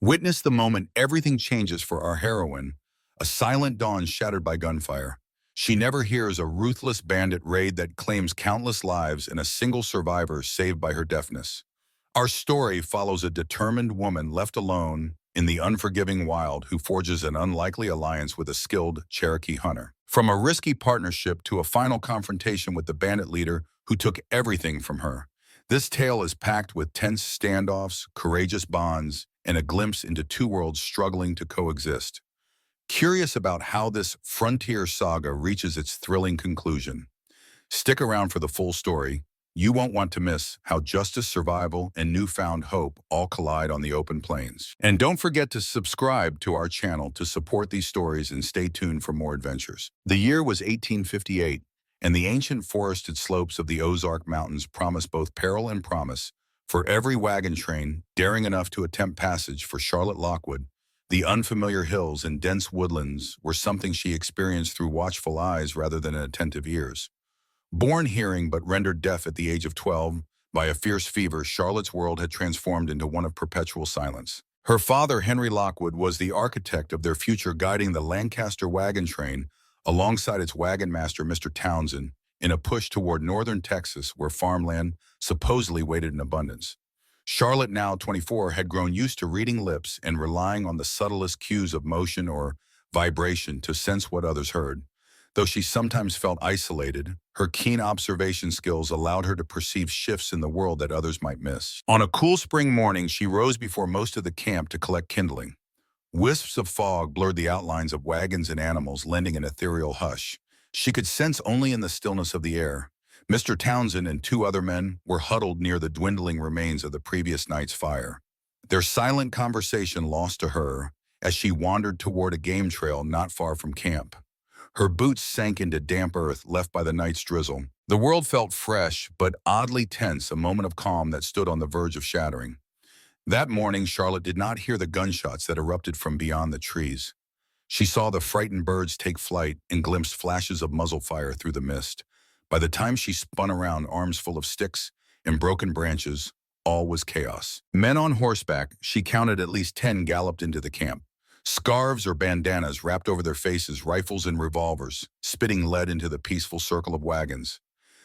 Witness the moment everything changes for our heroine, a silent dawn shattered by gunfire. She never hears a ruthless bandit raid that claims countless lives and a single survivor saved by her deafness. Our story follows a determined woman left alone in the unforgiving wild who forges an unlikely alliance with a skilled Cherokee hunter. From a risky partnership to a final confrontation with the bandit leader who took everything from her, this tale is packed with tense standoffs, courageous bonds, and a glimpse into two worlds struggling to coexist. Curious about how this frontier saga reaches its thrilling conclusion? Stick around for the full story. You won't want to miss how justice, survival, and newfound hope all collide on the open plains. And don't forget to subscribe to our channel to support these stories and stay tuned for more adventures. The year was 1858, and the ancient forested slopes of the Ozark Mountains promised both peril and promise. For every wagon train daring enough to attempt passage for Charlotte Lockwood, the unfamiliar hills and dense woodlands were something she experienced through watchful eyes rather than attentive ears. Born hearing but rendered deaf at the age of 12 by a fierce fever, Charlotte's world had transformed into one of perpetual silence. Her father, Henry Lockwood, was the architect of their future, guiding the Lancaster wagon train alongside its wagon master, Mr. Townsend, in a push toward northern Texas where farmland supposedly waited in abundance. Charlotte, now 24, had grown used to reading lips and relying on the subtlest cues of motion or vibration to sense what others heard. Though she sometimes felt isolated, her keen observation skills allowed her to perceive shifts in the world that others might miss. On a cool spring morning, she rose before most of the camp to collect kindling. Wisps of fog blurred the outlines of wagons and animals, lending an ethereal hush she could sense only in the stillness of the air. Mr. Townsend and two other men were huddled near the dwindling remains of the previous night's fire. Their silent conversation lost to her as she wandered toward a game trail not far from camp. Her boots sank into damp earth left by the night's drizzle. The world felt fresh, but oddly tense, a moment of calm that stood on the verge of shattering. That morning, Charlotte did not hear the gunshots that erupted from beyond the trees. She saw the frightened birds take flight and glimpsed flashes of muzzle fire through the mist. By the time she spun around, arms full of sticks and broken branches, all was chaos. Men on horseback, she counted at least 10, galloped into the camp. Scarves or bandanas wrapped over their faces, rifles and revolvers, spitting lead into the peaceful circle of wagons.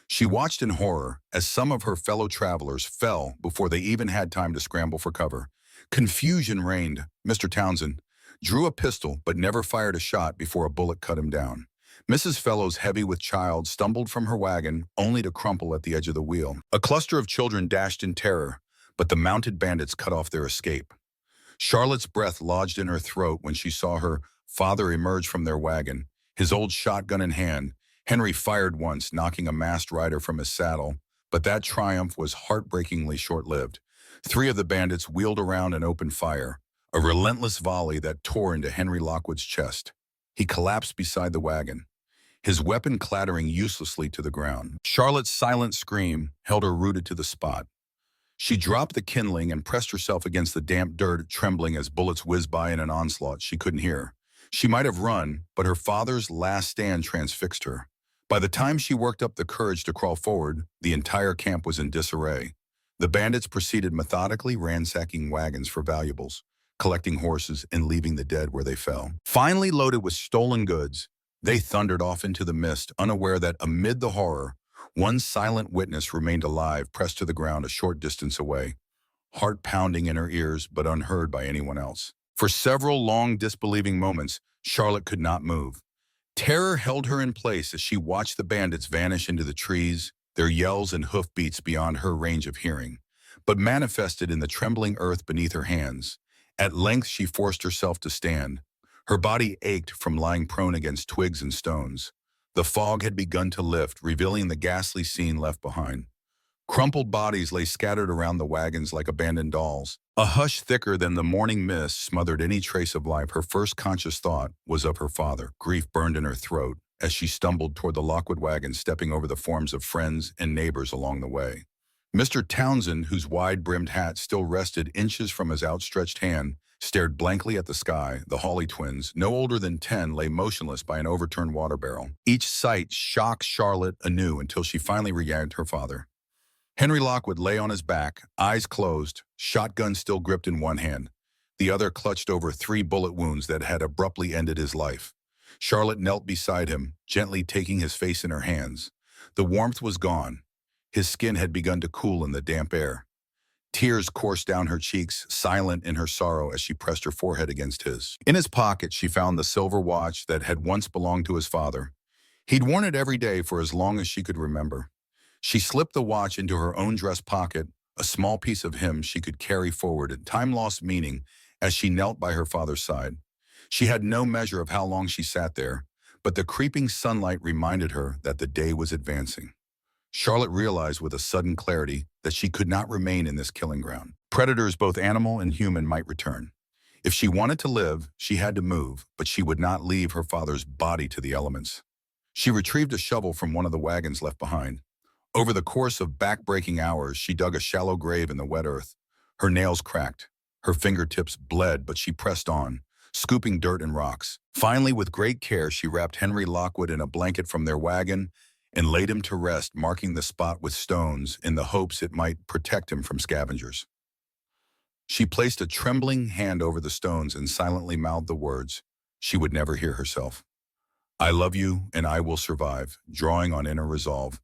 She watched in horror as some of her fellow travelers fell before they even had time to scramble for cover. Confusion reigned. Mr. Townsend drew a pistol but never fired a shot before a bullet cut him down. Mrs. Fellows, heavy with child, stumbled from her wagon only to crumple at the edge of the wheel. A cluster of children dashed in terror, but the mounted bandits cut off their escape. Charlotte's breath lodged in her throat when she saw her father emerge from their wagon, his old shotgun in hand. Henry fired once, knocking a masked rider from his saddle, but that triumph was heartbreakingly short-lived. 3 of the bandits wheeled around and opened fire, a relentless volley that tore into Henry Lockwood's chest. He collapsed beside the wagon, his weapon clattering uselessly to the ground. Charlotte's silent scream held her rooted to the spot. She dropped the kindling and pressed herself against the damp dirt, trembling as bullets whizzed by in an onslaught she couldn't hear. She might have run, but her father's last stand transfixed her. By the time she worked up the courage to crawl forward, the entire camp was in disarray. The bandits proceeded methodically, ransacking wagons for valuables, collecting horses and leaving the dead where they fell. Finally loaded with stolen goods, they thundered off into the mist, unaware that amid the horror, one silent witness remained alive, pressed to the ground a short distance away, heart pounding in her ears but unheard by anyone else. For several long, disbelieving moments, Charlotte could not move. Terror held her in place as she watched the bandits vanish into the trees, their yells and hoofbeats beyond her range of hearing, but manifested in the trembling earth beneath her hands. At length she forced herself to stand. Her body ached from lying prone against twigs and stones. The fog had begun to lift, revealing the ghastly scene left behind. Crumpled bodies lay scattered around the wagons like abandoned dolls. A hush thicker than the morning mist smothered any trace of life. Her first conscious thought was of her father. Grief burned in her throat as she stumbled toward the Lockwood wagon, stepping over the forms of friends and neighbors along the way. Mr. Townsend, whose wide-brimmed hat still rested inches from his outstretched hand, stared blankly at the sky. The Hawley twins, no older than 10, lay motionless by an overturned water barrel. Each sight shocked Charlotte anew until she finally regained her father. Henry Lockwood lay on his back, eyes closed, shotgun still gripped in one hand. The other clutched over 3 bullet wounds that had abruptly ended his life. Charlotte knelt beside him, gently taking his face in her hands. The warmth was gone. His skin had begun to cool in the damp air. Tears coursed down her cheeks, silent in her sorrow as she pressed her forehead against his. In his pocket, she found the silver watch that had once belonged to his father. He'd worn it every day for as long as she could remember. She slipped the watch into her own dress pocket, a small piece of him she could carry forward, and time lost meaning as she knelt by her father's side. She had no measure of how long she sat there, but the creeping sunlight reminded her that the day was advancing. Charlotte realized with a sudden clarity that she could not remain in this killing ground. Predators, both animal and human, might return. If she wanted to live, she had to move, but she would not leave her father's body to the elements. She retrieved a shovel from one of the wagons left behind. Over the course of back-breaking hours, she dug a shallow grave in the wet earth. Her nails cracked. Her fingertips bled, but she pressed on, scooping dirt and rocks. Finally, with great care, she wrapped Henry Lockwood in a blanket from their wagon and laid him to rest, marking the spot with stones in the hopes it might protect him from scavengers. She placed a trembling hand over the stones and silently mouthed the words she would never hear herself. "I love you and I will survive," drawing on inner resolve.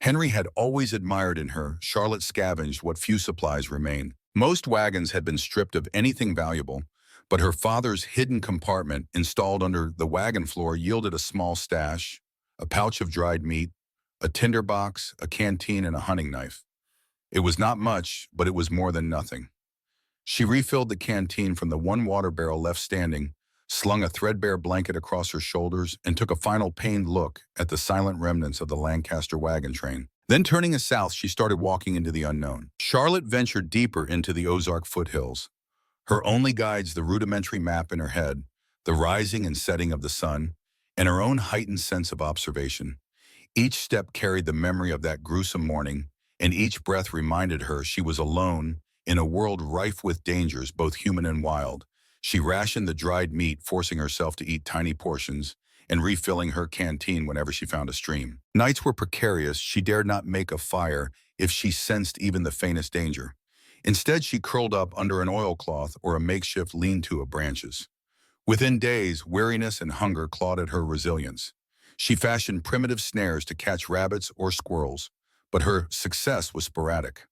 Henry had always admired in her. Charlotte scavenged what few supplies remained. Most wagons had been stripped of anything valuable, but her father's hidden compartment installed under the wagon floor yielded a small stash, a pouch of dried meat, a tinderbox, a canteen, and a hunting knife. It was not much, but it was more than nothing. She refilled the canteen from the one water barrel left standing, slung a threadbare blanket across her shoulders, and took a final pained look at the silent remnants of the Lancaster wagon train. Then turning south, she started walking into the unknown. Charlotte ventured deeper into the Ozark foothills. Her only guides the rudimentary map in her head, the rising and setting of the sun, and her own heightened sense of observation. Each step carried the memory of that gruesome morning, and each breath reminded her she was alone in a world rife with dangers, both human and wild. She rationed the dried meat, forcing herself to eat tiny portions and refilling her canteen whenever she found a stream. Nights were precarious. She dared not make a fire if she sensed even the faintest danger. Instead, she curled up under an oilcloth or a makeshift lean-to of branches. Within days, weariness and hunger clawed at her resilience. She fashioned primitive snares to catch rabbits or squirrels, but her success was sporadic.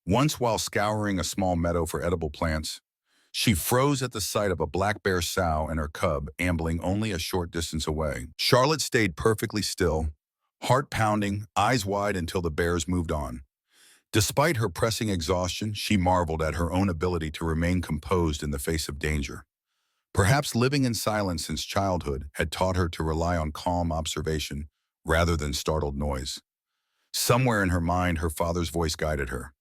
Once, while scouring a small meadow for edible plants, she froze at the sight of a black bear sow and her cub ambling only a short distance away. Charlotte stayed perfectly still, heart pounding, eyes wide until the bears moved on. Despite her pressing exhaustion, she marveled at her own ability to remain composed in the face of danger. Perhaps living in silence since childhood had taught her to rely on calm observation rather than startled noise. Somewhere in her mind, her father's voice guided her.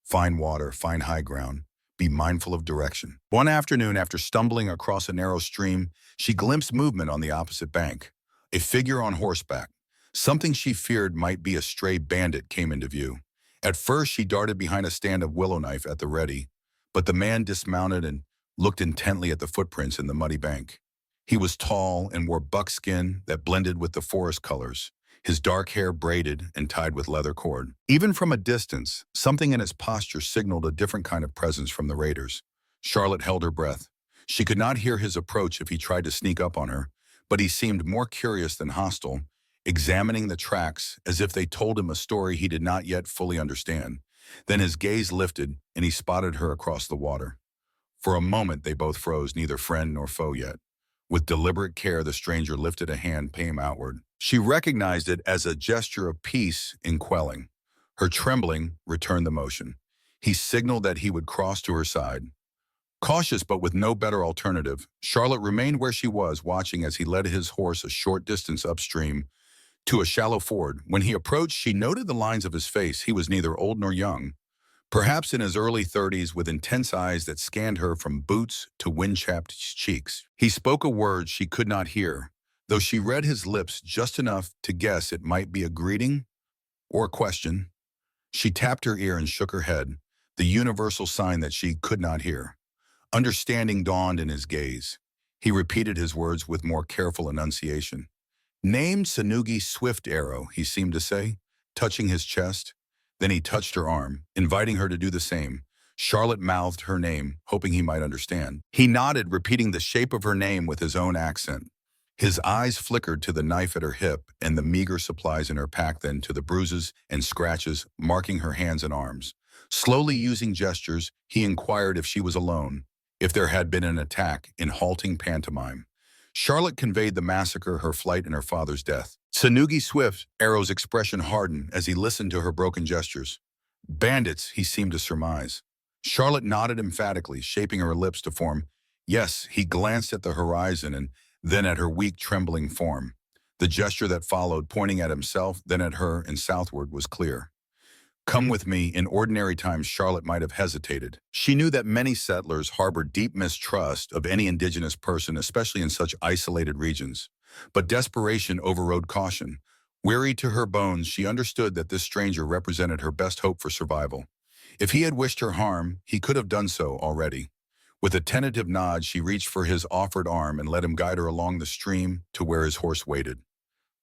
Find water, find high ground, be mindful of direction. One afternoon, after stumbling across a narrow stream, she glimpsed movement on the opposite bank. A figure on horseback. Something she feared might be a stray bandit came into view. At first, she darted behind a stand of willow knife at the ready, but the man dismounted and looked intently at the footprints in the muddy bank. He was tall and wore buckskin that blended with the forest colors, his dark hair braided and tied with leather cord. Even from a distance, something in his posture signaled a different kind of presence from the raiders. Charlotte held her breath. She could not hear his approach if he tried to sneak up on her, but he seemed more curious than hostile, examining the tracks as if they told him a story he did not yet fully understand. Then his gaze lifted, and he spotted her across the water. For a moment, they both froze, neither friend nor foe yet. With deliberate care, the stranger lifted a hand, palm outward. She recognized it as a gesture of peace in quelling. Her trembling returned the motion. He signaled that he would cross to her side. Cautious but with no better alternative, Charlotte remained where she was, watching as he led his horse a short distance upstream to a shallow ford. When he approached, she noted the lines of his face. He was neither old nor young, perhaps in his early 30s, with intense eyes that scanned her from boots to wind-chapped cheeks. He spoke a word she could not hear, though she read his lips just enough to guess it might be a greeting or a question. She tapped her ear and shook her head, the universal sign that she could not hear. Understanding dawned in his gaze. He repeated his words with more careful enunciation. "Name Sanugi Swift Arrow," he seemed to say, touching his chest. Then he touched her arm, inviting her to do the same. Charlotte mouthed her name, hoping he might understand. He nodded, repeating the shape of her name with his own accent. His eyes flickered to the knife at her hip and the meager supplies in her pack, then to the bruises and scratches marking her hands and arms. Slowly using gestures, he inquired if she was alone, if there had been an attack, in halting pantomime. Charlotte conveyed the massacre, her flight, and her father's death. Sanugi Swift, Arrow's expression hardened as he listened to her broken gestures. Bandits, he seemed to surmise. Charlotte nodded emphatically, shaping her lips to form, yes. He glanced at the horizon and then at her weak, trembling form. The gesture that followed, pointing at himself, then at her and southward, was clear. Come with me. In ordinary times, Charlotte might have hesitated. She knew that many settlers harbored deep mistrust of any indigenous person, especially in such isolated regions. But desperation overrode caution. Weary to her bones, she understood that this stranger represented her best hope for survival. If he had wished her harm, he could have done so already. With a tentative nod, she reached for his offered arm and let him guide her along the stream to where his horse waited.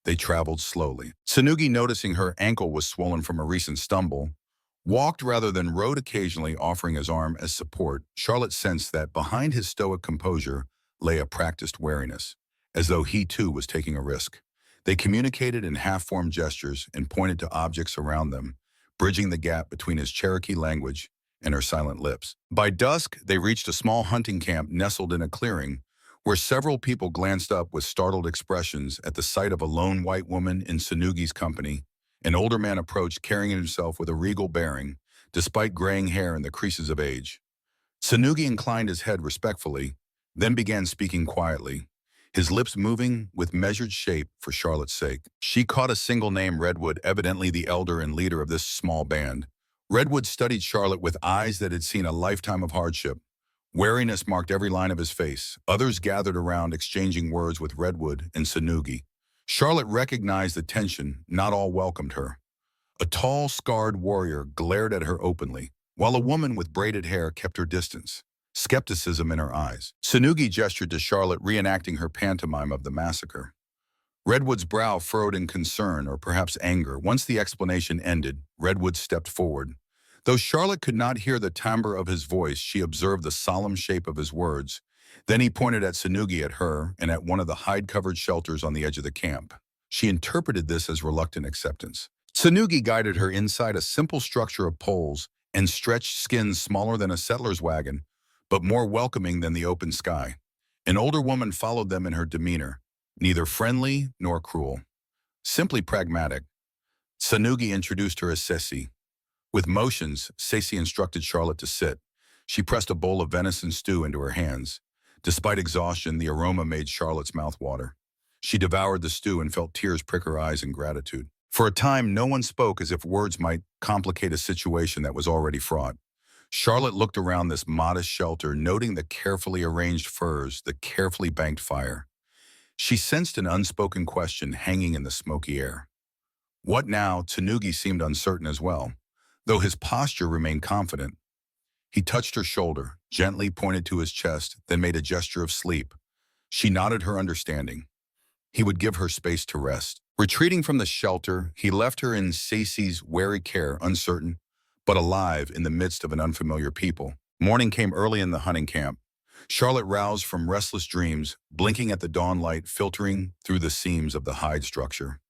They traveled slowly. Sanugi, noticing her ankle was swollen from a recent stumble, walked rather than rode, occasionally offering his arm as support. Charlotte sensed that behind his stoic composure lay a practiced wariness, as though he too was taking a risk. They communicated in half-formed gestures and pointed to objects around them, bridging the gap between his Cherokee language and her silent lips. By dusk, they reached a small hunting camp nestled in a clearing, where several people glanced up with startled expressions at the sight of a lone white woman in Sanugi's company. An older man approached, carrying himself with a regal bearing, despite graying hair and the creases of age. Sanugi inclined his head respectfully, then began speaking quietly, his lips moving with measured shape for Charlotte's sake. She caught a single name: Redwood, evidently the elder and leader of this small band. Redwood studied Charlotte with eyes that had seen a lifetime of hardship. Wariness marked every line of his face. Others gathered around, exchanging words with Redwood and Sanugi. Charlotte recognized the tension. Not all welcomed her. A tall, scarred warrior glared at her openly, while a woman with braided hair kept her distance, skepticism in her eyes. Sanugi gestured to Charlotte, reenacting her pantomime of the massacre. Redwood's brow furrowed in concern, or perhaps anger. Once the explanation ended, Redwood stepped forward. Though Charlotte could not hear the timbre of his voice, she observed the solemn shape of his words. Then he pointed at Sanugi, at her, and at one of the hide-covered shelters on the edge of the camp. She interpreted this as reluctant acceptance. Sanugi guided her inside a simple structure of poles and stretched skins smaller than a settler's wagon, but more welcoming than the open sky. An older woman followed them in her demeanor, neither friendly nor cruel, simply pragmatic. Sanugi introduced her as Sesi. With motions, Sesi instructed Charlotte to sit. She pressed a bowl of venison stew into her hands. Despite exhaustion, the aroma made Charlotte's mouth water. She devoured the stew and felt tears prick her eyes in gratitude. For a time, no one spoke, as if words might complicate a situation that was already fraught. Charlotte looked around this modest shelter, noting the carefully arranged furs, the carefully banked fire. She sensed an unspoken question hanging in the smoky air. What now? Sanugi seemed uncertain as well, though his posture remained confident. He touched her shoulder, gently pointed to his chest, then made a gesture of sleep. She nodded her understanding. He would give her space to rest. Retreating from the shelter, he left her in Sesi's wary care, uncertain, but alive in the midst of an unfamiliar people. Morning came early in the hunting camp. Charlotte roused from restless dreams, blinking at the dawn light filtering through the seams of the hide structure.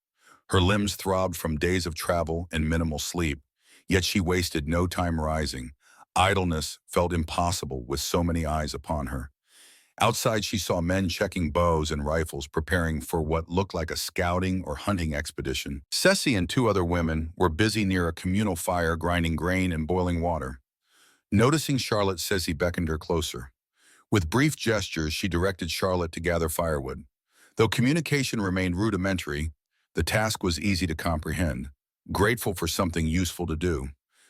Her limbs throbbed from days of travel and minimal sleep, yet she wasted no time rising. Idleness felt impossible with so many eyes upon her. Outside, she saw men checking bows and rifles, preparing for what looked like a scouting or hunting expedition. Sesi and two other women were busy near a communal fire, grinding grain and boiling water. Noticing Charlotte, Sesi beckoned her closer. With brief gestures, she directed Charlotte to gather firewood. Though communication remained rudimentary, the task was easy to comprehend. Grateful for something useful to do,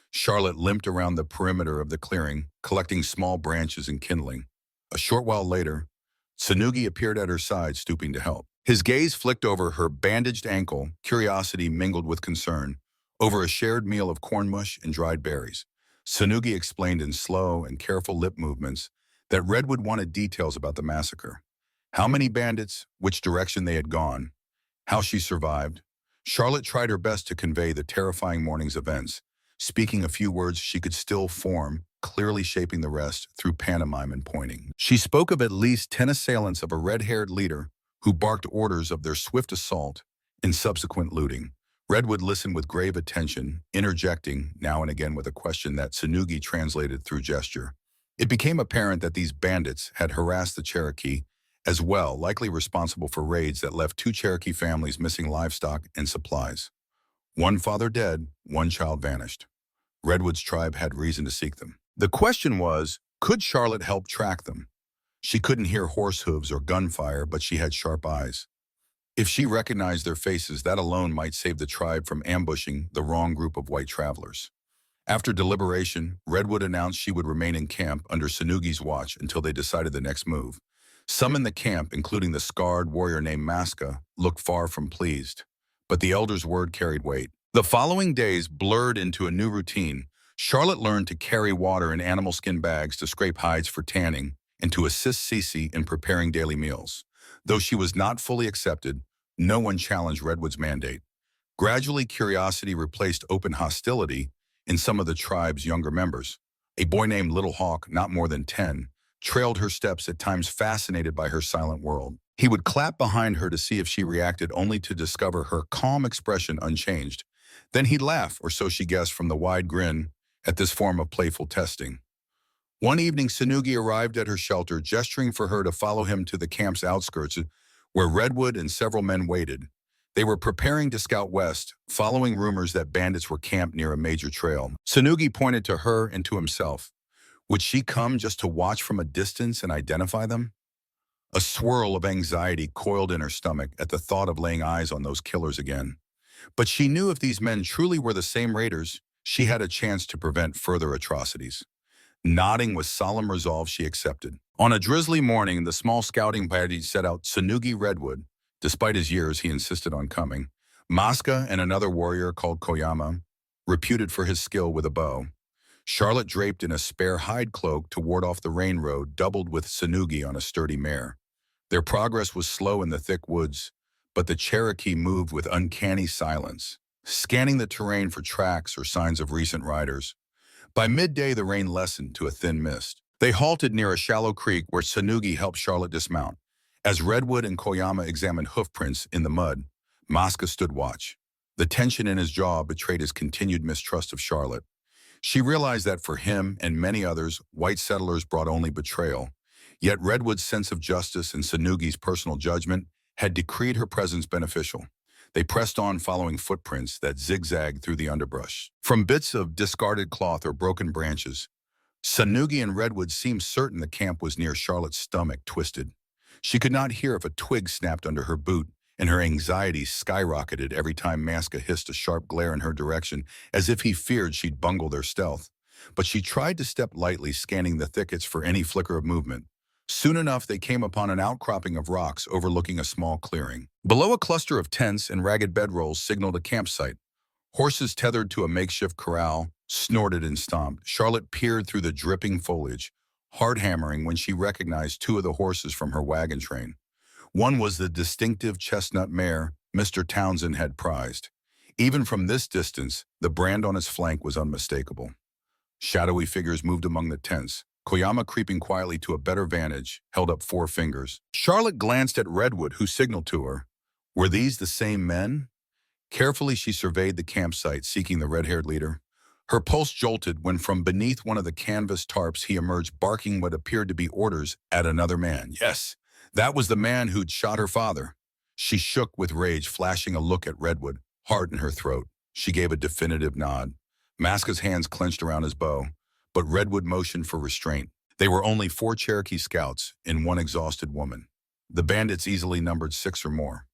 Charlotte limped around the perimeter of the clearing, collecting small branches and kindling. A short while later, Sanugi appeared at her side, stooping to help. His gaze flicked over her bandaged ankle, curiosity mingled with concern, over a shared meal of corn mush and dried berries. Sanugi explained in slow and careful lip movements that Redwood wanted details about the massacre. How many bandits, which direction they had gone, how she survived. Charlotte tried her best to convey the terrifying morning's events, speaking a few words she could still form, clearly shaping the rest through pantomime and pointing. She spoke of at least 10 assailants of a red-haired leader who barked orders of their swift assault and subsequent looting. Redwood listened with grave attention, interjecting now and again with a question that Tsunugi translated through gesture. It became apparent that these bandits had harassed the Cherokee as well, likely responsible for raids that left 2 Cherokee families missing livestock and supplies. One father dead, one child vanished. Redwood's tribe had reason to seek them. The question was, could Charlotte help track them? She couldn't hear horse hooves or gunfire, but she had sharp eyes. If she recognized their faces, that alone might save the tribe from ambushing the wrong group of white travelers. After deliberation, Redwood announced she would remain in camp under Tsunugi's watch until they decided the next move. Some in the camp, including the scarred warrior named Maska, looked far from pleased. But the elder's word carried weight. The following days blurred into a new routine. Charlotte learned to carry water in animal skin bags to scrape hides for tanning and to assist Cece in preparing daily meals. Though she was not fully accepted, no one challenged Redwood's mandate. Gradually, curiosity replaced open hostility in some of the tribe's younger members. A boy named Little Hawk, not more than 10, trailed her steps, at times fascinated by her silent world. He would clap behind her to see if she reacted, only to discover her calm expression unchanged. Then he'd laugh, or so she guessed from the wide grin, at this form of playful testing. One evening, Tsunugi arrived at her shelter, gesturing for her to follow him to the camp's outskirts, where Redwood and several men waited. They were preparing to scout west, following rumors that bandits were camped near a major trail. Tsunugi pointed to her and to himself. Would she come just to watch from a distance and identify them? A swirl of anxiety coiled in her stomach at the thought of laying eyes on those killers again. But she knew if these men truly were the same raiders, she had a chance to prevent further atrocities. Nodding with solemn resolve, she accepted. On a drizzly morning, the small scouting party set out. Tsunugi Redwood. Despite his years, he insisted on coming. Maska and another warrior called Koyama, reputed for his skill with a bow. Charlotte, draped in a spare hide cloak to ward off the rain, rode, doubled with Tsunugi on a sturdy mare. Their progress was slow in the thick woods, but the Cherokee moved with uncanny silence, scanning the terrain for tracks or signs of recent riders. By midday, the rain lessened to a thin mist. They halted near a shallow creek where Tsunugi helped Charlotte dismount. As Redwood and Koyama examined hoofprints in the mud, Maska stood watch. The tension in his jaw betrayed his continued mistrust of Charlotte. She realized that for him and many others, white settlers brought only betrayal. Yet Redwood's sense of justice and Tsunugi's personal judgment had decreed her presence beneficial. They pressed on, following footprints that zigzagged through the underbrush. From bits of discarded cloth or broken branches, Tsunugi and Redwood seemed certain the camp was near. Charlotte's stomach twisted. She could not hear if a twig snapped under her boot, and her anxiety skyrocketed every time Maska hissed a sharp glare in her direction, as if he feared she'd bungle their stealth. But she tried to step lightly, scanning the thickets for any flicker of movement. Soon enough, they came upon an outcropping of rocks overlooking a small clearing. Below, a cluster of tents and ragged bedrolls signaled a campsite. Horses tethered to a makeshift corral snorted and stomped. Charlotte peered through the dripping foliage, hard hammering when she recognized 2 of the horses from her wagon train. One was the distinctive chestnut mare Mr. Townsend had prized. Even from this distance, the brand on its flank was unmistakable. Shadowy figures moved among the tents. Koyama, creeping quietly to a better vantage, held up 4 fingers. Charlotte glanced at Redwood, who signaled to her. Were these the same men? Carefully, she surveyed the campsite, seeking the red-haired leader. Her pulse jolted when from beneath one of the canvas tarps he emerged, barking what appeared to be orders at another man. Yes, that was the man who'd shot her father. She shook with rage, flashing a look at Redwood, heart in her throat. She gave a definitive nod. Maska's hands clenched around his bow, but Redwood motioned for restraint. They were only 4 Cherokee scouts and 1 exhausted woman. The bandits easily numbered 6 or more.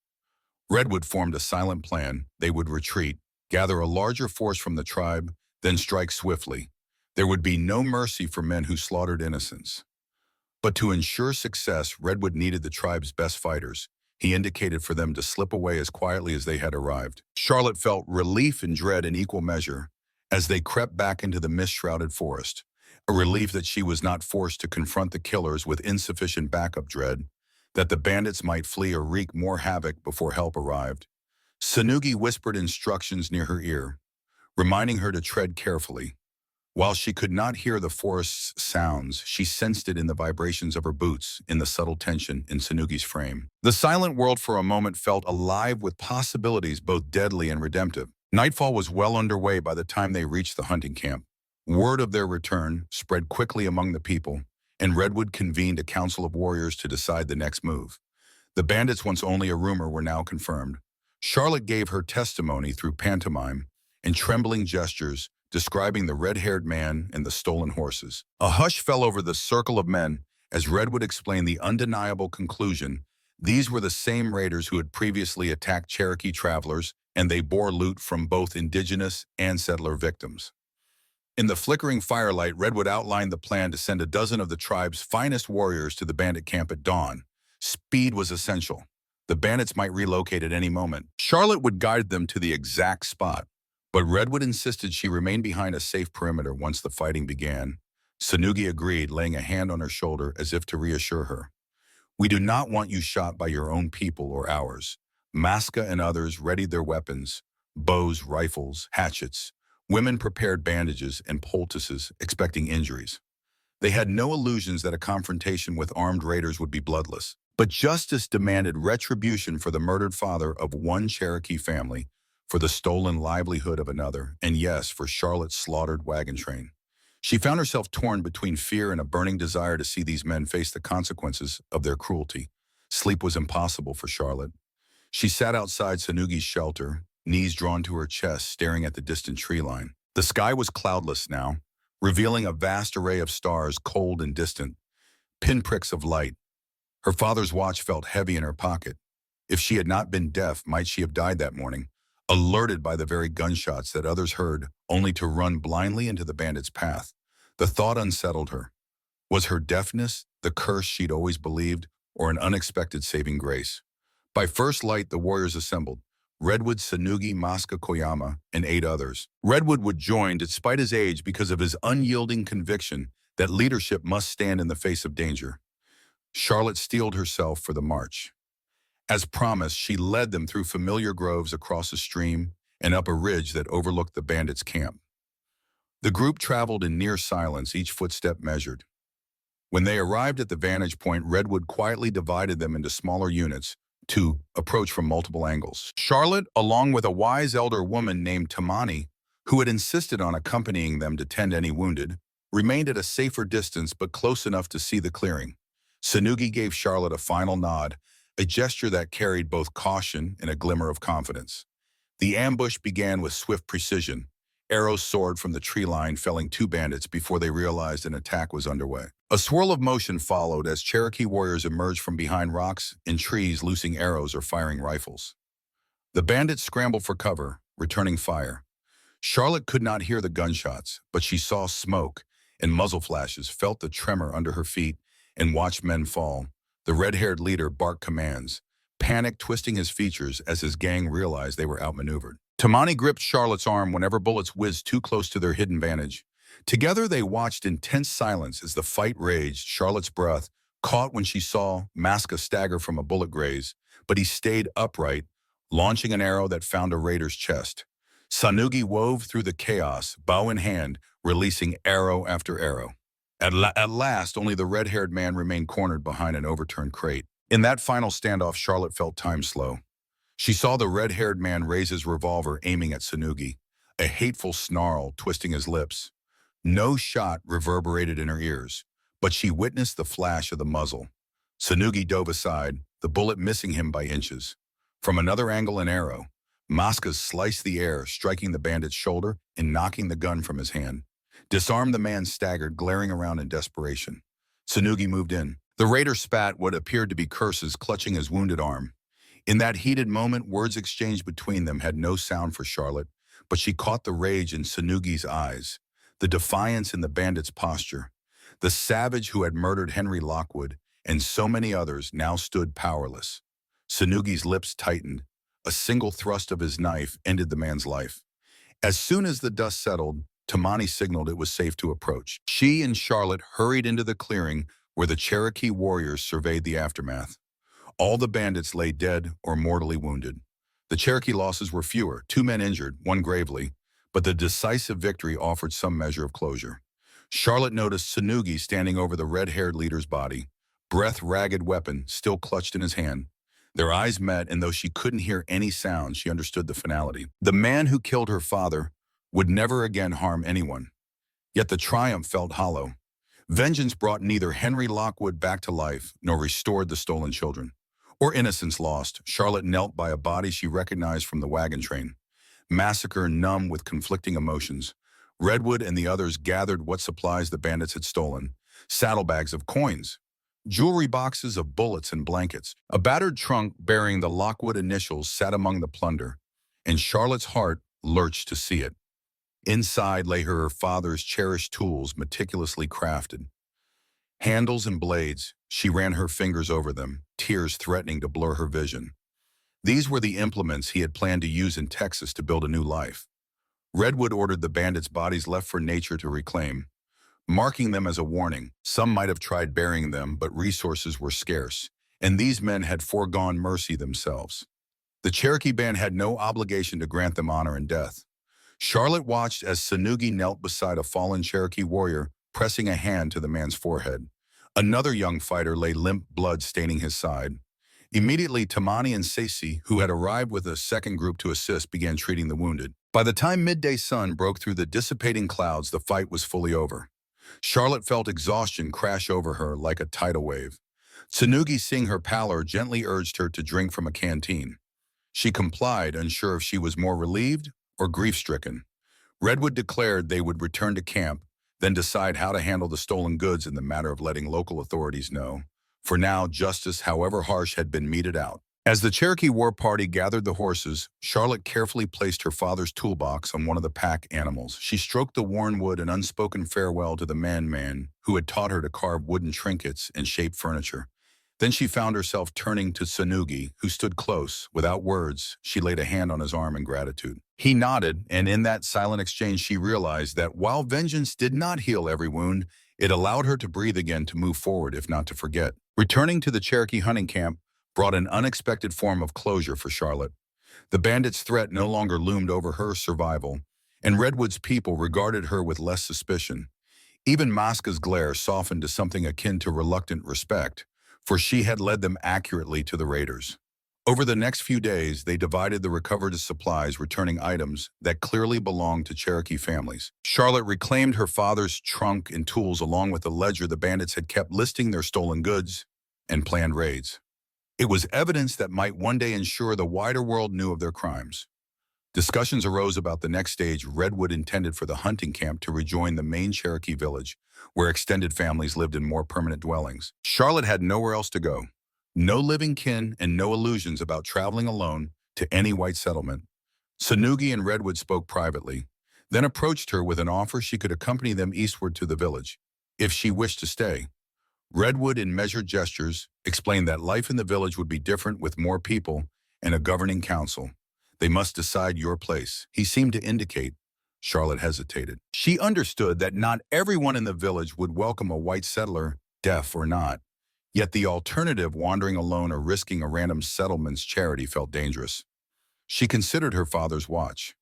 Redwood formed a silent plan. They would retreat, gather a larger force from the tribe, then strike swiftly. There would be no mercy for men who slaughtered innocents. But to ensure success, Redwood needed the tribe's best fighters. He indicated for them to slip away as quietly as they had arrived. Charlotte felt relief and dread in equal measure as they crept back into the mist-shrouded forest. A relief that she was not forced to confront the killers with insufficient backup, dread that the bandits might flee or wreak more havoc before help arrived. Tsunugi whispered instructions near her ear, reminding her to tread carefully. While she could not hear the forest's sounds, she sensed it in the vibrations of her boots, in the subtle tension in Sanugi's frame. The silent world for a moment felt alive with possibilities both deadly and redemptive. Nightfall was well underway by the time they reached the hunting camp. Word of their return spread quickly among the people, and Redwood convened a council of warriors to decide the next move. The bandits, once only a rumor, were now confirmed. Charlotte gave her testimony through pantomime and trembling gestures, describing the red-haired man and the stolen horses. A hush fell over the circle of men as Redwood explained the undeniable conclusion. These were the same raiders who had previously attacked Cherokee travelers, and they bore loot from both indigenous and settler victims. In the flickering firelight, Redwood outlined the plan to send a dozen of the tribe's finest warriors to the bandit camp at dawn. Speed was essential. The bandits might relocate at any moment. Charlotte would guide them to the exact spot, but Redwood insisted she remain behind a safe perimeter once the fighting began. Sanugi agreed, laying a hand on her shoulder as if to reassure her. "We do not want you shot by your own people or ours." Maska and others readied their weapons, bows, rifles, hatchets. Women prepared bandages and poultices, expecting injuries. They had no illusions that a confrontation with armed raiders would be bloodless. But justice demanded retribution for the murdered father of one Cherokee family, for the stolen livelihood of another, and yes, for Charlotte's slaughtered wagon train. She found herself torn between fear and a burning desire to see these men face the consequences of their cruelty. Sleep was impossible for Charlotte. She sat outside Sanugi's shelter, knees drawn to her chest, staring at the distant tree line. The sky was cloudless now, revealing a vast array of stars, cold and distant, pinpricks of light. Her father's watch felt heavy in her pocket. If she had not been deaf, might she have died that morning, alerted by the very gunshots that others heard, only to run blindly into the bandits' path? The thought unsettled her. Was her deafness the curse she'd always believed, or an unexpected saving grace? By first light, the warriors assembled. Redwood, Sanugi, Maska, Koyama, and 8 others. Redwood would join despite his age because of his unyielding conviction that leadership must stand in the face of danger. Charlotte steeled herself for the march. As promised, she led them through familiar groves, across a stream, and up a ridge that overlooked the bandits' camp. The group traveled in near silence, each footstep measured. When they arrived at the vantage point, Redwood quietly divided them into smaller units to approach from multiple angles. Charlotte, along with a wise elder woman named Tamani, who had insisted on accompanying them to tend any wounded, remained at a safer distance but close enough to see the clearing. Sanugi gave Charlotte a final nod, a gesture that carried both caution and a glimmer of confidence. The ambush began with swift precision. Arrows soared from the tree line, felling 2 bandits before they realized an attack was underway. A swirl of motion followed as Cherokee warriors emerged from behind rocks and trees, loosing arrows or firing rifles. The bandits scrambled for cover, returning fire. Charlotte could not hear the gunshots, but she saw smoke and muzzle flashes, felt the tremor under her feet, and watched men fall. The red-haired leader barked commands, panic twisting his features as his gang realized they were outmaneuvered. Tamani gripped Charlotte's arm whenever bullets whizzed too close to their hidden vantage. Together they watched in tense silence as the fight raged. Charlotte's breath caught when she saw Maska stagger from a bullet graze, but he stayed upright, launching an arrow that found a raider's chest. Sanugi wove through the chaos, bow in hand, releasing arrow after arrow. At last, only the red-haired man remained cornered behind an overturned crate. In that final standoff, Charlotte felt time slow. She saw the red-haired man raise his revolver, aiming at Sanugi, a hateful snarl twisting his lips. No shot reverberated in her ears, but she witnessed the flash of the muzzle. Sanugi dove aside, the bullet missing him by inches. From another angle, an arrow. Maska sliced the air, striking the bandit's shoulder and knocking the gun from his hand. Disarmed, the man staggered, glaring around in desperation. Sanugi moved in. The raider spat what appeared to be curses, clutching his wounded arm. In that heated moment, words exchanged between them had no sound for Charlotte, but she caught the rage in Sanugi's eyes, the defiance in the bandit's posture. The savage who had murdered Henry Lockwood and so many others now stood powerless. Sanugi's lips tightened. A single thrust of his knife ended the man's life. As soon as the dust settled, Tamani signaled it was safe to approach. She and Charlotte hurried into the clearing where the Cherokee warriors surveyed the aftermath. All the bandits lay dead or mortally wounded. The Cherokee losses were fewer, 2 men injured, 1 gravely, but the decisive victory offered some measure of closure. Charlotte noticed Tsunugi standing over the red-haired leader's body, breath-ragged weapon still clutched in his hand. Their eyes met, and though she couldn't hear any sound, she understood the finality. The man who killed her father would never again harm anyone. Yet the triumph felt hollow. Vengeance brought neither Henry Lockwood back to life nor restored the stolen children. Or innocence lost, Charlotte knelt by a body she recognized from the wagon train. Massacre numb with conflicting emotions. Redwood and the others gathered what supplies the bandits had stolen. Saddlebags of coins, jewelry boxes of bullets and blankets. A battered trunk bearing the Lockwood initials sat among the plunder, and Charlotte's heart lurched to see it. Inside lay her father's cherished tools meticulously crafted. Handles and blades, she ran her fingers over them, tears threatening to blur her vision. These were the implements he had planned to use in Texas to build a new life. Redwood ordered the bandits' bodies left for nature to reclaim, marking them as a warning. Some might have tried burying them, but resources were scarce, and these men had foregone mercy themselves. The Cherokee band had no obligation to grant them honor in death. Charlotte watched as Tsunugi knelt beside a fallen Cherokee warrior, pressing a hand to the man's forehead. Another young fighter lay limp, blood staining his side. Immediately, Tamani and Sesi, who had arrived with a second group to assist, began treating the wounded. By the time midday sun broke through the dissipating clouds, the fight was fully over. Charlotte felt exhaustion crash over her like a tidal wave. Tsunugi, seeing her pallor, gently urged her to drink from a canteen. She complied, unsure if she was more relieved or grief-stricken. Redwood declared they would return to camp, then decide how to handle the stolen goods in the matter of letting local authorities know. For now, justice, however harsh, had been meted out. As the Cherokee war party gathered the horses, Charlotte carefully placed her father's toolbox on one of the pack animals. She stroked the worn wood, an unspoken farewell to the man who had taught her to carve wooden trinkets and shape furniture. Then she found herself turning to Tsunugi, who stood close. Without words, she laid a hand on his arm in gratitude. He nodded, and in that silent exchange she realized that while vengeance did not heal every wound, it allowed her to breathe again, to move forward, if not to forget. Returning to the Cherokee hunting camp brought an unexpected form of closure for Charlotte. The bandits' threat no longer loomed over her survival, and Redwood's people regarded her with less suspicion. Even Maska's glare softened to something akin to reluctant respect, for she had led them accurately to the raiders. Over the next few days, they divided the recovered supplies, returning items that clearly belonged to Cherokee families. Charlotte reclaimed her father's trunk and tools, along with a ledger the bandits had kept listing their stolen goods and planned raids. It was evidence that might one day ensure the wider world knew of their crimes. Discussions arose about the next stage. Redwood intended for the hunting camp to rejoin the main Cherokee village, where extended families lived in more permanent dwellings. Charlotte had nowhere else to go. No living kin and no illusions about traveling alone to any white settlement. Tsunugi and Redwood spoke privately, then approached her with an offer she could accompany them eastward to the village, if she wished to stay. Redwood, in measured gestures, explained that life in the village would be different with more people and a governing council. They must decide your place, he seemed to indicate. Charlotte hesitated. She understood that not everyone in the village would welcome a white settler, deaf or not. Yet the alternative, wandering alone or risking a random settlement's charity, felt dangerous. She considered her father's watch,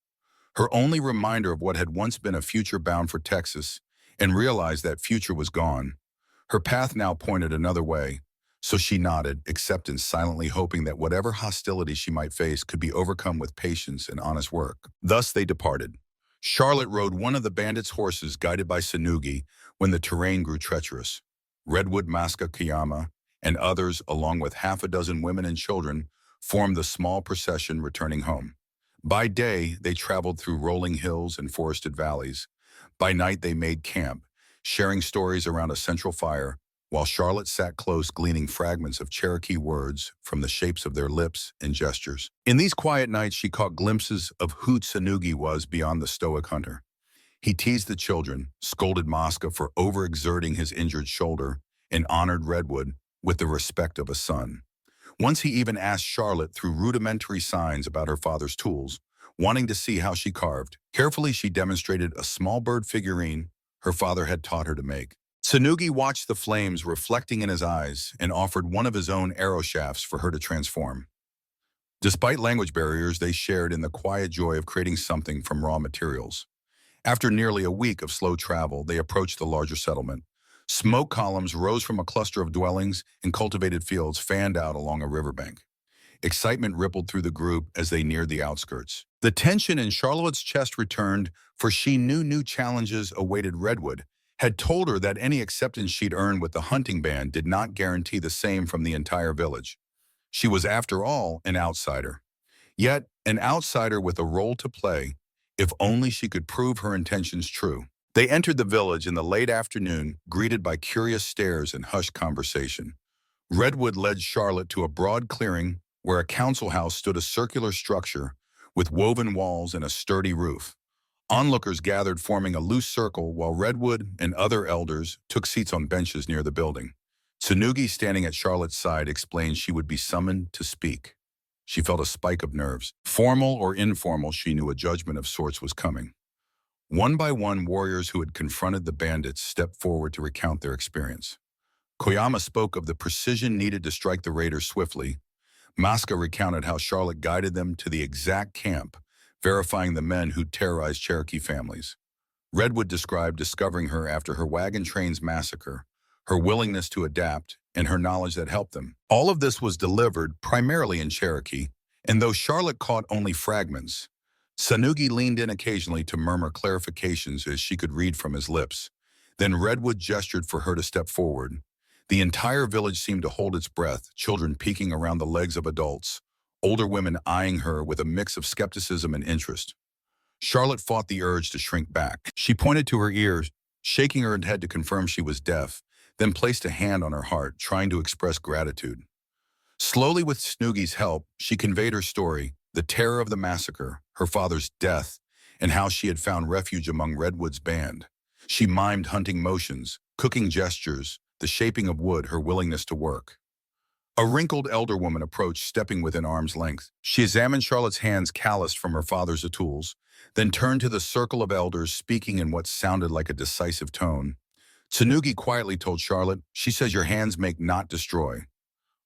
her only reminder of what had once been a future bound for Texas, and realized that future was gone. Her path now pointed another way, so she nodded, acceptance, silently hoping that whatever hostility she might face could be overcome with patience and honest work. Thus they departed. Charlotte rode one of the bandits' horses, guided by Tsunugi, when the terrain grew treacherous. Redwood, Maska, Kayama, and others, along with half a dozen women and children, formed the small procession returning home. By day, they traveled through rolling hills and forested valleys. By night, they made camp, sharing stories around a central fire, while Charlotte sat close, gleaning fragments of Cherokee words from the shapes of their lips and gestures. In these quiet nights, she caught glimpses of who Tsunugi was beyond the stoic hunter. He teased the children, scolded Maska for overexerting his injured shoulder, and honored Redwood with the respect of a son. Once he even asked Charlotte through rudimentary signs about her father's tools, wanting to see how she carved. Carefully, she demonstrated a small bird figurine her father had taught her to make. Tsunugi watched the flames reflecting in his eyes and offered one of his own arrow shafts for her to transform. Despite language barriers, they shared in the quiet joy of creating something from raw materials. After nearly a week of slow travel, they approached the larger settlement. Smoke columns rose from a cluster of dwellings, and cultivated fields fanned out along a riverbank. Excitement rippled through the group as they neared the outskirts. The tension in Charlotte's chest returned, for she knew new challenges awaited. Redwood had told her that any acceptance she'd earned with the hunting band did not guarantee the same from the entire village. She was, after all, an outsider. Yet, an outsider with a role to play, if only she could prove her intentions true. They entered the village in the late afternoon, greeted by curious stares and hushed conversation. Redwood led Charlotte to a broad clearing where a council house stood, a circular structure with woven walls and a sturdy roof. Onlookers gathered, forming a loose circle, while Redwood and other elders took seats on benches near the building. Tsunugi, standing at Charlotte's side, explained she would be summoned to speak. She felt a spike of nerves. Formal or informal, she knew a judgment of sorts was coming. One by one, warriors who had confronted the bandits stepped forward to recount their experience. Koyama spoke of the precision needed to strike the raiders swiftly. Masca recounted how Charlotte guided them to the exact camp, verifying the men who terrorized Cherokee families. Redwood described discovering her after her wagon train's massacre, her willingness to adapt, and her knowledge that helped them. All of this was delivered primarily in Cherokee, and though Charlotte caught only fragments, Tsunugi leaned in occasionally to murmur clarifications as she could read from his lips. Then Redwood gestured for her to step forward. The entire village seemed to hold its breath, children peeking around the legs of adults, older women eyeing her with a mix of skepticism and interest. Charlotte fought the urge to shrink back. She pointed to her ears, shaking her head to confirm she was deaf, then placed a hand on her heart, trying to express gratitude. Slowly, with Tsunugi's help, she conveyed her story, the terror of the massacre, her father's death, and how she had found refuge among Redwood's band. She mimed hunting motions, cooking gestures, the shaping of wood, her willingness to work. A wrinkled elder woman approached, stepping within arm's length. She examined Charlotte's hands, calloused from her father's tools, then turned to the circle of elders, speaking in what sounded like a decisive tone. Tsunugi quietly told Charlotte, "She says your hands make, not destroy."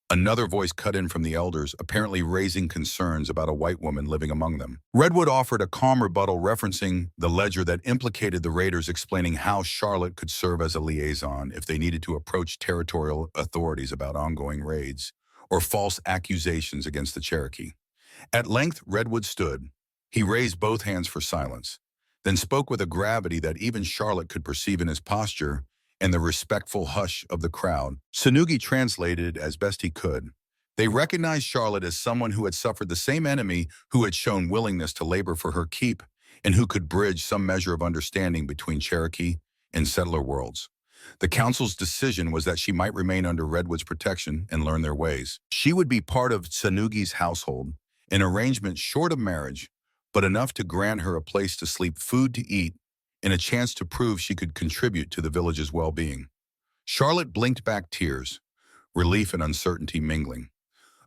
Another voice cut in from the elders, apparently raising concerns about a white woman living among them. Redwood offered a calm rebuttal, referencing the ledger that implicated the raiders, explaining how Charlotte could serve as a liaison if they needed to approach territorial authorities about ongoing raids or false accusations against the Cherokee. At length, Redwood stood. He raised both hands for silence, then spoke with a gravity that even Charlotte could perceive in his posture and the respectful hush of the crowd. Tsunugi translated as best he could. They recognized Charlotte as someone who had suffered the same enemy, who had shown willingness to labor for her keep, and who could bridge some measure of understanding between Cherokee and settler worlds. The council's decision was that she might remain under Redwood's protection and learn their ways. She would be part of Tsunugi's household, an arrangement short of marriage, but enough to grant her a place to sleep, food to eat, and a chance to prove she could contribute to the village's well-being. Charlotte blinked back, tears, relief and uncertainty mingling.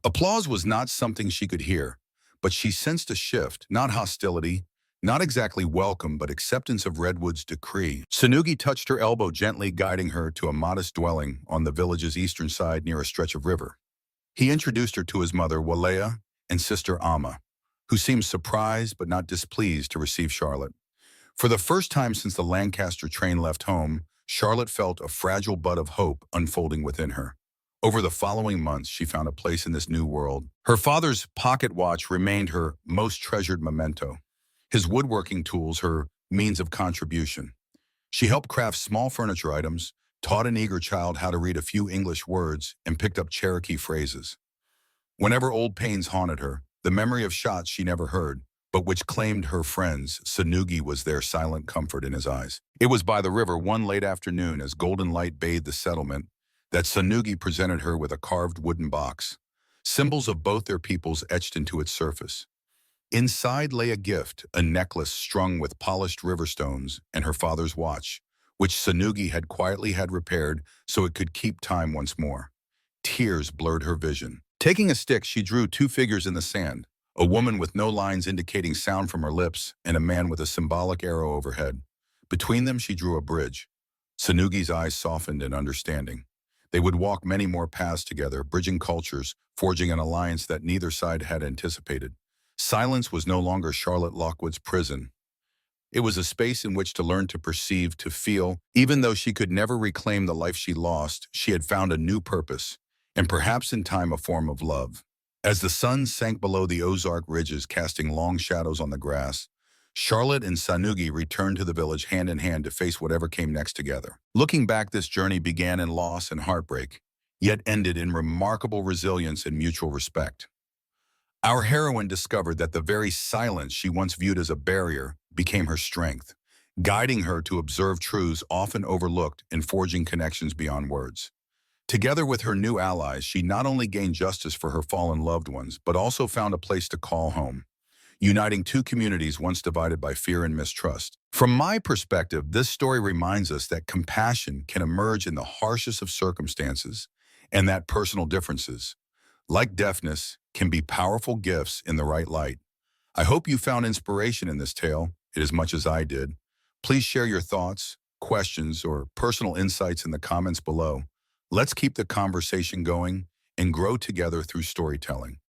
Applause was not something she could hear, but she sensed a shift, not hostility, not exactly welcome, but acceptance of Redwood's decree. Tsunugi touched her elbow, gently guiding her to a modest dwelling on the village's eastern side near a stretch of river. He introduced her to his mother, Walea, and sister Amma, who seemed surprised but not displeased to receive Charlotte. For the first time since the Lancaster train left home, Charlotte felt a fragile bud of hope unfolding within her. Over the following months, she found a place in this new world. Her father's pocket watch remained her most treasured memento, his woodworking tools her means of contribution. She helped craft small furniture items, taught an eager child how to read a few English words, and picked up Cherokee phrases. Whenever old pains haunted her, the memory of shots she never heard, but which claimed her friends, Tsunugi was their silent comfort in his eyes. It was by the river one late afternoon, as golden light bathed the settlement, that Tsunugi presented her with a carved wooden box, symbols of both their peoples etched into its surface. Inside lay a gift, a necklace strung with polished river stones, and her father's watch, which Tsunugi had quietly had repaired so it could keep time once more. Tears blurred her vision. Taking a stick, she drew two figures in the sand, a woman with no lines indicating sound from her lips, and a man with a symbolic arrow overhead. Between them, she drew a bridge. Tsunugi's eyes softened in understanding. They would walk many more paths together, bridging cultures, forging an alliance that neither side had anticipated. Silence was no longer Charlotte Lockwood's prison. It was a space in which to learn to perceive, to feel. Even though she could never reclaim the life she lost, she had found a new purpose, and perhaps in time a form of love. As the sun sank below the Ozark ridges, casting long shadows on the grass, Charlotte and Sanugi returned to the village hand in hand to face whatever came next together. Looking back, this journey began in loss and heartbreak, yet ended in remarkable resilience and mutual respect. Our heroine discovered that the very silence she once viewed as a barrier became her strength, guiding her to observe truths often overlooked and forging connections beyond words. Together with her new allies, she not only gained justice for her fallen loved ones, but also found a place to call home, uniting two communities once divided by fear and mistrust. From my perspective, this story reminds us that compassion can emerge in the harshest of circumstances, and that personal differences, like deafness, can be powerful gifts in the right light. I hope you found inspiration in this tale as much as I did. Please share your thoughts, questions, or personal insights in the comments below. Let's keep the conversation going and grow together through storytelling.